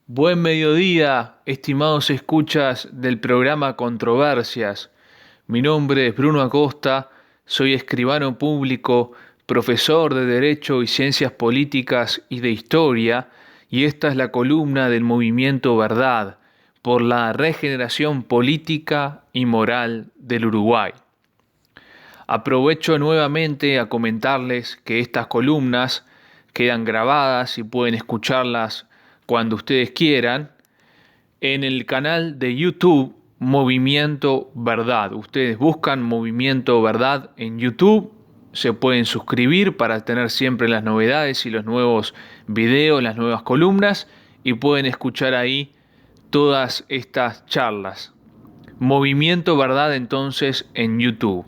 Buen mediodía, estimados escuchas del programa Controversias. Mi nombre es Bruno Acosta, soy escribano público, profesor de Derecho y Ciencias Políticas y de Historia, y esta es la columna del Movimiento Verdad por la regeneración política y moral del Uruguay. Aprovecho nuevamente a comentarles que estas columnas quedan grabadas y pueden escucharlas cuando ustedes quieran en el canal de YouTube Movimiento Verdad. Ustedes buscan Movimiento Verdad en YouTube, se pueden suscribir para tener siempre las novedades y los nuevos videos, las nuevas columnas, y pueden escuchar ahí todas estas charlas. Movimiento Verdad entonces en YouTube.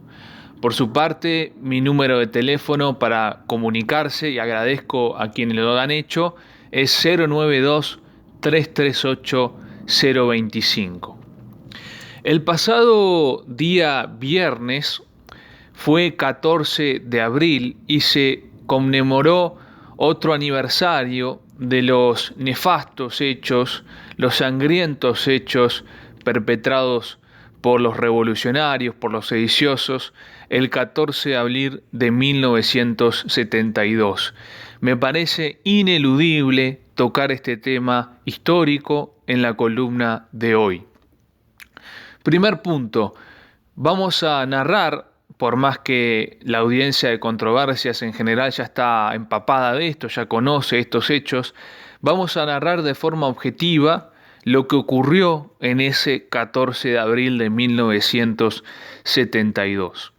Por su parte, mi número de teléfono para comunicarse, y agradezco a quienes lo han hecho, es 092-338-025. El pasado día viernes fue 14 de abril y se conmemoró otro aniversario de los nefastos hechos, los sangrientos hechos perpetrados por los revolucionarios, por los sediciosos, el 14 de abril de 1972. Me parece ineludible tocar este tema histórico en la columna de hoy. Primer punto, vamos a narrar, por más que la audiencia de Controversias en general ya está empapada de esto, ya conoce estos hechos, vamos a narrar de forma objetiva lo que ocurrió en ese 14 de abril de 1972.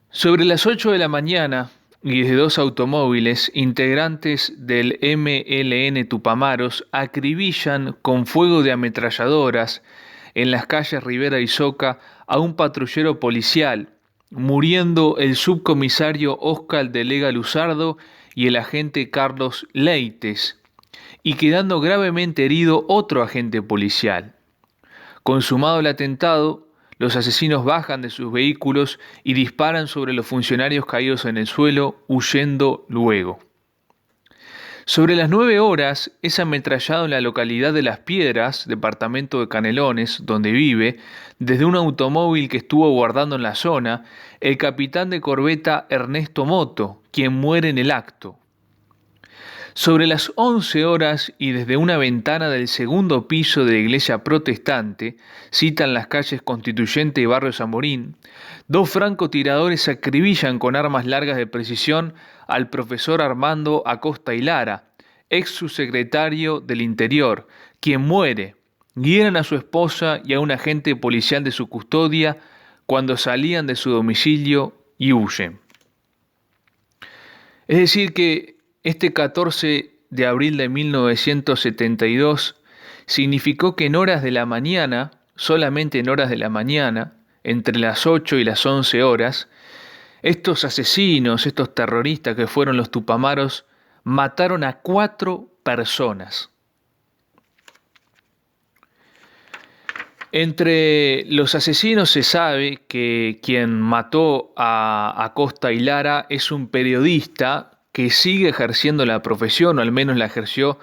Sobre las 8 de la mañana, y desde dos automóviles, integrantes del MLN Tupamaros acribillan con fuego de ametralladoras en las calles Rivera y Soca a un patrullero policial, muriendo el subcomisario Óscar de Lega Luzardo y el agente Carlos Leites, y quedando gravemente herido otro agente policial. Consumado el atentado, los asesinos bajan de sus vehículos y disparan sobre los funcionarios caídos en el suelo, huyendo luego. Sobre las 9 horas es ametrallado en la localidad de Las Piedras, departamento de Canelones, donde vive, desde un automóvil que estuvo guardando en la zona, el capitán de corbeta Ernesto Moto, quien muere en el acto. Sobre las 11 horas y desde una ventana del segundo piso de la iglesia protestante, citan las calles Constituyente y Barrio Zamorín, dos francotiradores acribillan con armas largas de precisión al profesor Armando Acosta y Lara, ex subsecretario del Interior, quien muere. Hieren a su esposa y a un agente policial de su custodia cuando salían de su domicilio y huyen. Es decir que este 14 de abril de 1972 significó que en horas de la mañana, solamente en horas de la mañana, entre las 8 y las 11 horas, estos asesinos, estos terroristas que fueron los Tupamaros, mataron a 4 personas. Entre los asesinos se sabe que quien mató a Acosta y Lara es un periodista que sigue ejerciendo la profesión, o al menos la ejerció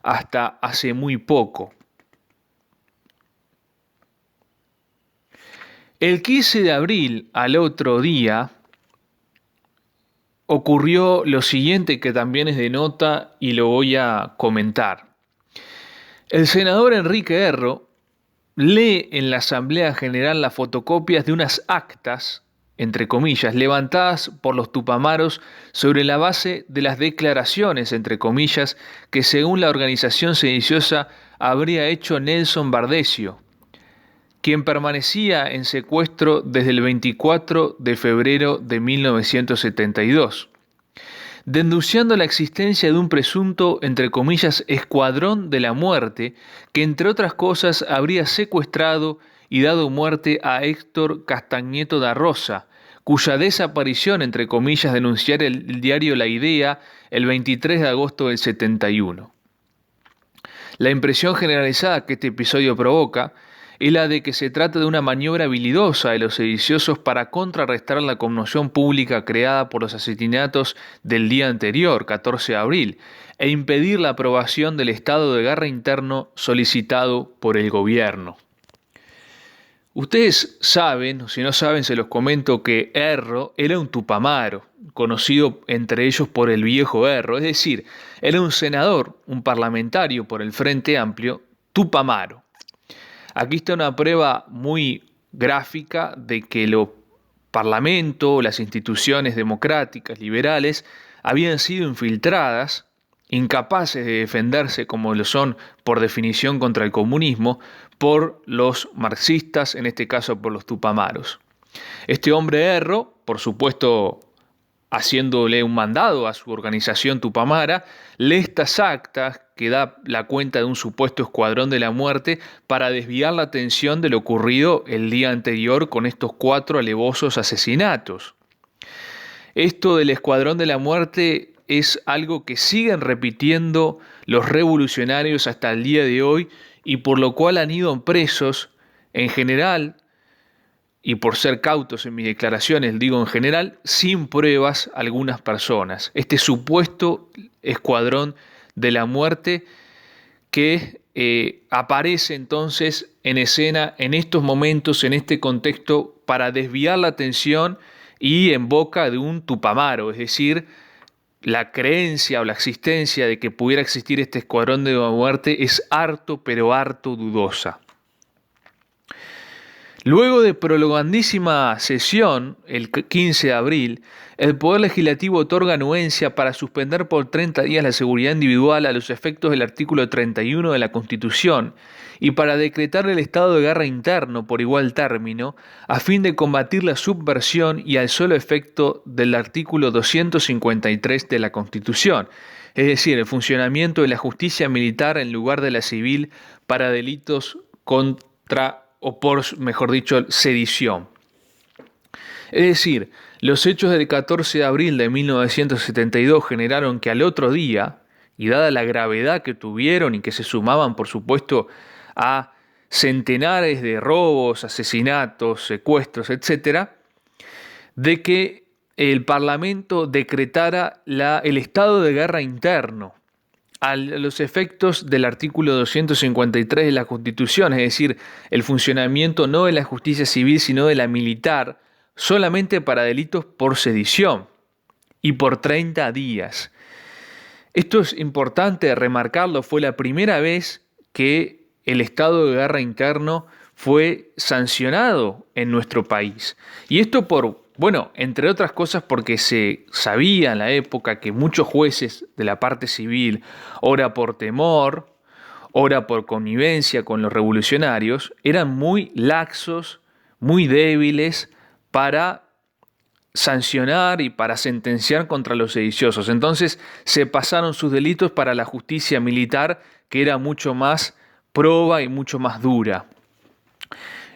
hasta hace muy poco. El 15 de abril, al otro día, ocurrió lo siguiente que también es de nota y lo voy a comentar. El senador Enrique Erro lee en la Asamblea General las fotocopias de unas actas, entre comillas, levantadas por los Tupamaros sobre la base de las declaraciones, entre comillas, que según la organización sediciosa habría hecho Nelson Bardesio, quien permanecía en secuestro desde el 24 de febrero de 1972. Denunciando la existencia de un presunto, entre comillas, escuadrón de la muerte, que entre otras cosas habría secuestrado y dado muerte a Héctor Castagneto da Rosa, cuya desaparición, entre comillas, denunciara el diario La Idea el 23 de agosto del 71. La impresión generalizada que este episodio provoca es la de que se trata de una maniobra habilidosa de los sediciosos para contrarrestar la conmoción pública creada por los asesinatos del día anterior, 14 de abril, e impedir la aprobación del estado de guerra interno solicitado por el gobierno. Ustedes saben, o si no saben se los comento, que Erro era un tupamaro, conocido entre ellos por el viejo Erro, es decir, era un senador, un parlamentario por el Frente Amplio, tupamaro. Aquí está una prueba muy gráfica de que el Parlamento, las instituciones democráticas, liberales, habían sido infiltradas, incapaces de defenderse como lo son por definición contra el comunismo, por los marxistas, en este caso por los tupamaros. Este hombre Erro, por supuesto haciéndole un mandado a su organización tupamara, lee estas actas que da la cuenta de un supuesto escuadrón de la muerte para desviar la atención de lo ocurrido el día anterior con estos 4 alevosos asesinatos. Esto del escuadrón de la muerte es algo que siguen repitiendo los revolucionarios hasta el día de hoy y por lo cual han ido presos en general, y por ser cautos en mis declaraciones, digo en general, sin pruebas algunas personas. Este supuesto escuadrón de la muerte que aparece entonces en escena en estos momentos, en este contexto, para desviar la atención y en boca de un tupamaro, es decir, la creencia o la existencia de que pudiera existir este escuadrón de la muerte es harto, pero harto dudosa. Luego de prolongadísima sesión, el 15 de abril, el Poder Legislativo otorga anuencia para suspender por 30 días la seguridad individual a los efectos del artículo 31 de la Constitución y para decretar el estado de guerra interno por igual término, a fin de combatir la subversión y al solo efecto del artículo 253 de la Constitución, es decir, el funcionamiento de la justicia militar en lugar de la civil para delitos contra o por, mejor dicho, sedición. Es decir, los hechos del 14 de abril de 1972 generaron que al otro día, y dada la gravedad que tuvieron y que se sumaban, por supuesto, a centenares de robos, asesinatos, secuestros, etc., de que el Parlamento decretara el estado de guerra interno a los efectos del artículo 253 de la Constitución, es decir, el funcionamiento no de la justicia civil, sino de la militar, solamente para delitos por sedición y por 30 días. Esto es importante remarcarlo, fue la primera vez que el estado de guerra interno fue sancionado en nuestro país. Y esto entre otras cosas porque se sabía en la época que muchos jueces de la parte civil, ora por temor, ora por connivencia con los revolucionarios, eran muy laxos, muy débiles para sancionar y para sentenciar contra los sediciosos. Entonces se pasaron sus delitos para la justicia militar, que era mucho más proba y mucho más dura.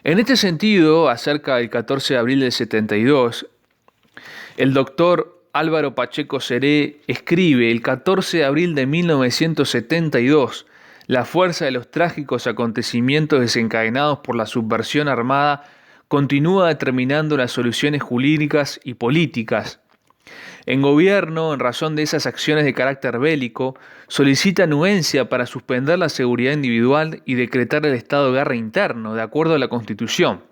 En este sentido, acerca del 14 de abril del 72, el doctor Álvaro Pacheco Seré escribe: el 14 de abril de 1972, la fuerza de los trágicos acontecimientos desencadenados por la subversión armada continúa determinando las soluciones jurídicas y políticas. En gobierno, en razón de esas acciones de carácter bélico, solicita anuencia para suspender la seguridad individual y decretar el estado de guerra interno, de acuerdo a la Constitución.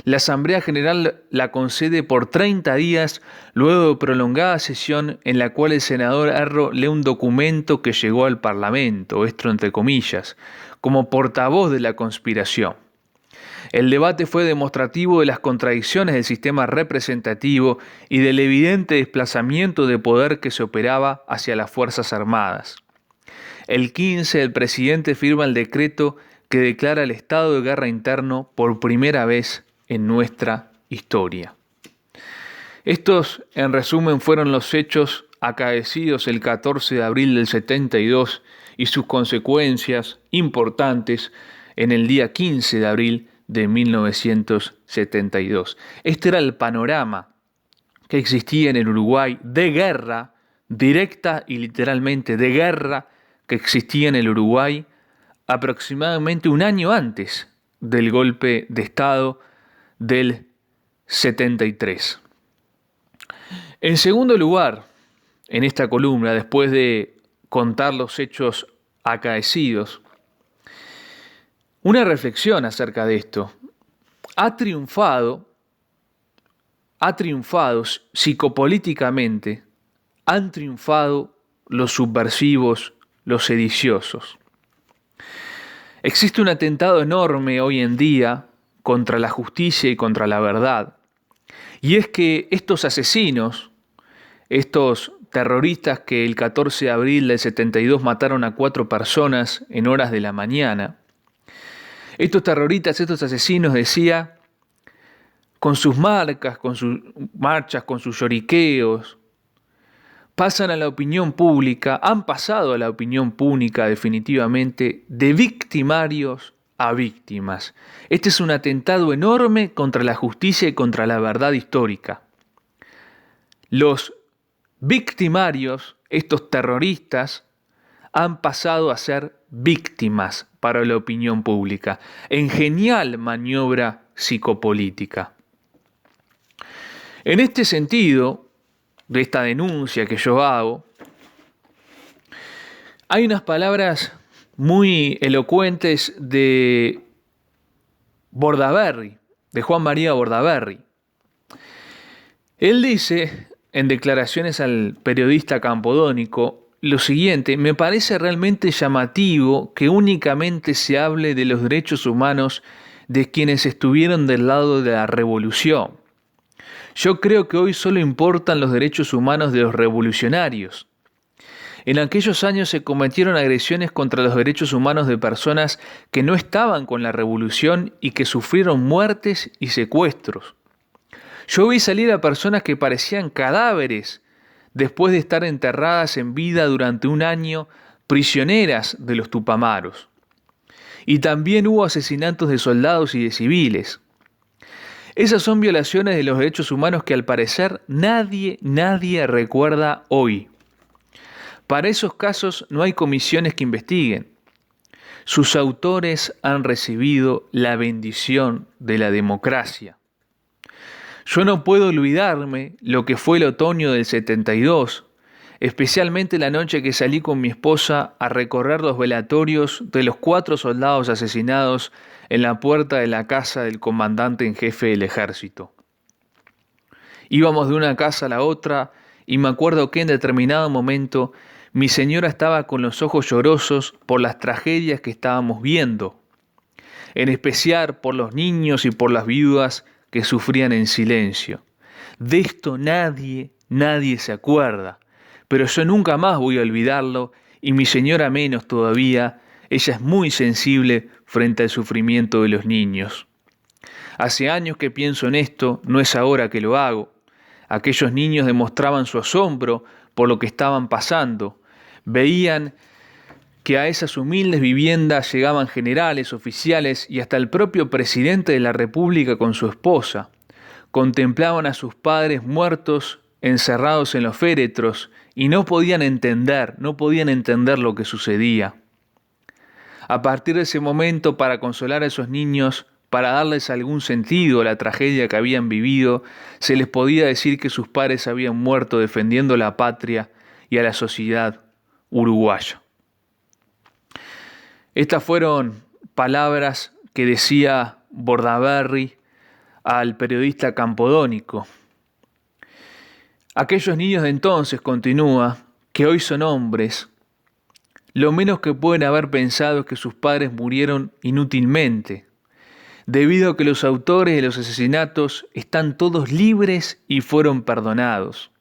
La Asamblea General la concede por 30 días, luego de prolongada sesión en la cual el senador Erro lee un documento que llegó al Parlamento, esto entre comillas, como portavoz de la conspiración. El debate fue demostrativo de las contradicciones del sistema representativo y del evidente desplazamiento de poder que se operaba hacia las Fuerzas Armadas. El 15, el presidente firma el decreto que declara el estado de guerra interno por primera vez en nuestra historia. Estos, en resumen, fueron los hechos acaecidos el 14 de abril del 72 y sus consecuencias importantes en el día 15 de abril de 1972. Este era el panorama que existía en el Uruguay de guerra, directa y literalmente de guerra, que existía en el Uruguay aproximadamente un año antes del golpe de Estado del 73. En segundo lugar, en esta columna, después de contar los hechos acaecidos, una reflexión acerca de esto. Ha triunfado psicopolíticamente, han triunfado los subversivos, los sediciosos. Existe un atentado enorme hoy en día contra la justicia y contra la verdad. Y es que estos asesinos, estos terroristas que el 14 de abril del 72 mataron a 4 personas en horas de la mañana, estos terroristas, estos asesinos, decía, con sus marcas, con sus marchas, con sus lloriqueos, pasan a la opinión pública, han pasado a la opinión pública definitivamente de victimarios a víctimas. Este es un atentado enorme contra la justicia y contra la verdad histórica. Los victimarios, estos terroristas, han pasado a ser víctimas para la opinión pública, en genial maniobra psicopolítica. En este sentido, de esta denuncia que yo hago, hay unas palabras muy elocuentes de Bordaberry, de Juan María Bordaberry. Él dice, en declaraciones al periodista Campodónico, lo siguiente: me parece realmente llamativo que únicamente se hable de los derechos humanos de quienes estuvieron del lado de la revolución. Yo creo que hoy solo importan los derechos humanos de los revolucionarios. En aquellos años se cometieron agresiones contra los derechos humanos de personas que no estaban con la revolución y que sufrieron muertes y secuestros. Yo vi salir a personas que parecían cadáveres después de estar enterradas en vida durante un año, prisioneras de los Tupamaros. Y también hubo asesinatos de soldados y de civiles. Esas son violaciones de los derechos humanos que al parecer nadie recuerda hoy. Para esos casos no hay comisiones que investiguen. Sus autores han recibido la bendición de la democracia. Yo no puedo olvidarme lo que fue el otoño del 72, especialmente la noche que salí con mi esposa a recorrer los velatorios de los 4 soldados asesinados en la puerta de la casa del comandante en jefe del ejército. Íbamos de una casa a la otra y me acuerdo que en determinado momento mi señora estaba con los ojos llorosos por las tragedias que estábamos viendo, en especial por los niños y por las viudas que sufrían en silencio. De esto nadie se acuerda, pero yo nunca más voy a olvidarlo y mi señora menos todavía. Ella es muy sensible frente al sufrimiento de los niños. Hace años que pienso en esto, no es ahora que lo hago. Aquellos niños demostraban su asombro por lo que estaban pasando. Veían que a esas humildes viviendas llegaban generales, oficiales y hasta el propio presidente de la República con su esposa. Contemplaban a sus padres muertos, encerrados en los féretros, y no podían entender lo que sucedía. A partir de ese momento, para consolar a esos niños, para darles algún sentido a la tragedia que habían vivido, se les podía decir que sus padres habían muerto defendiendo la patria y a la sociedad uruguaya. Estas fueron palabras que decía Bordaberry al periodista Campodónico. Aquellos niños de entonces, continúa, que hoy son hombres, lo menos que pueden haber pensado es que sus padres murieron inútilmente, debido a que los autores de los asesinatos están todos libres y fueron perdonados.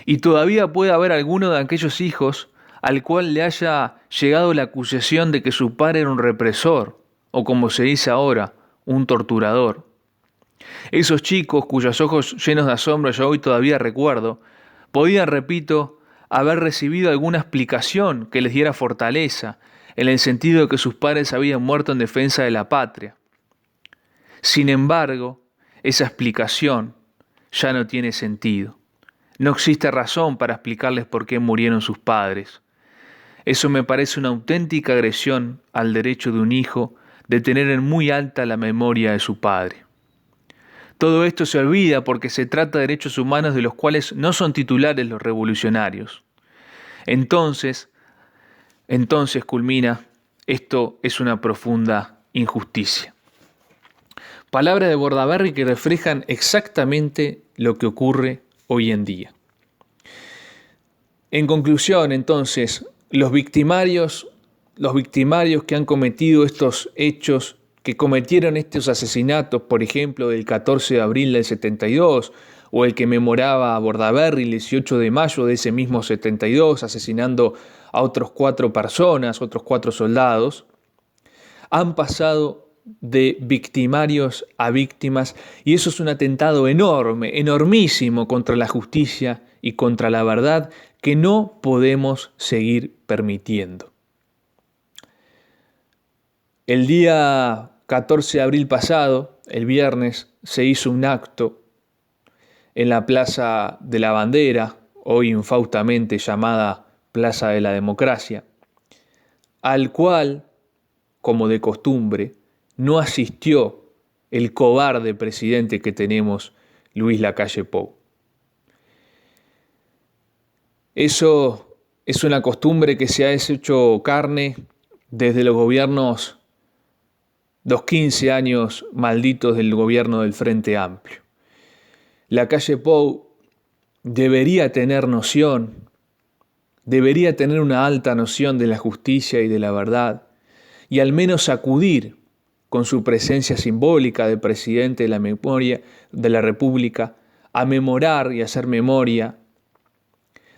Y todavía puede haber alguno de aquellos hijos al cual le haya llegado la acusación de que su padre era un represor, o como se dice ahora, un torturador. Esos chicos cuyos ojos llenos de asombro yo hoy todavía recuerdo, podían, repito, haber recibido alguna explicación que les diera fortaleza, en el sentido de que sus padres habían muerto en defensa de la patria. Sin embargo, esa explicación ya no tiene sentido. No existe razón para explicarles por qué murieron sus padres. Eso me parece una auténtica agresión al derecho de un hijo de tener en muy alta la memoria de su padre. Todo esto se olvida porque se trata de derechos humanos de los cuales no son titulares los revolucionarios. Entonces culmina, esto es una profunda injusticia. Palabras de Bordaberry que reflejan exactamente lo que ocurre hoy en día. En conclusión, entonces, los victimarios que han cometido estos hechos, que cometieron estos asesinatos, por ejemplo, del 14 de abril del 72, o el que memoraba a Bordaberry el 18 de mayo de ese mismo 72, asesinando a otros 4 personas, otros 4 soldados, han pasado de victimarios a víctimas, y eso es un atentado enorme, enormísimo contra la justicia y contra la verdad que no podemos seguir permitiendo. El día 14 de abril pasado, el viernes, se hizo un acto en la Plaza de la Bandera, hoy infaustamente llamada Plaza de la Democracia, al cual, como de costumbre, no asistió el cobarde presidente que tenemos, Luis Lacalle Pou. Eso es una costumbre que se ha hecho carne desde los 15 años malditos del gobierno del Frente Amplio. Lacalle Pou debería tener noción, debería tener una alta noción de la justicia y de la verdad, y al menos acudir con su presencia simbólica de presidente de la memoria de la República a memorar y hacer memoria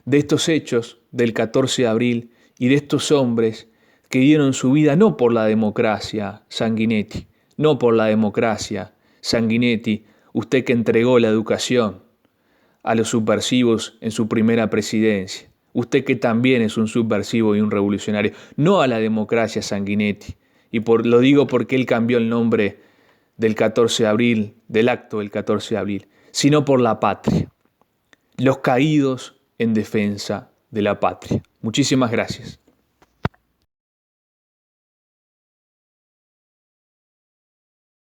de estos hechos del 14 de abril y de estos hombres que dieron su vida no por la democracia, Sanguinetti, no por la democracia, Sanguinetti, usted que entregó la educación a los subversivos en su primera presidencia, usted que también es un subversivo y un revolucionario, no a la democracia, Sanguinetti, y lo digo porque él cambió el nombre del 14 de abril, del acto del 14 de abril, sino por la patria, los caídos en defensa de la patria. Muchísimas gracias.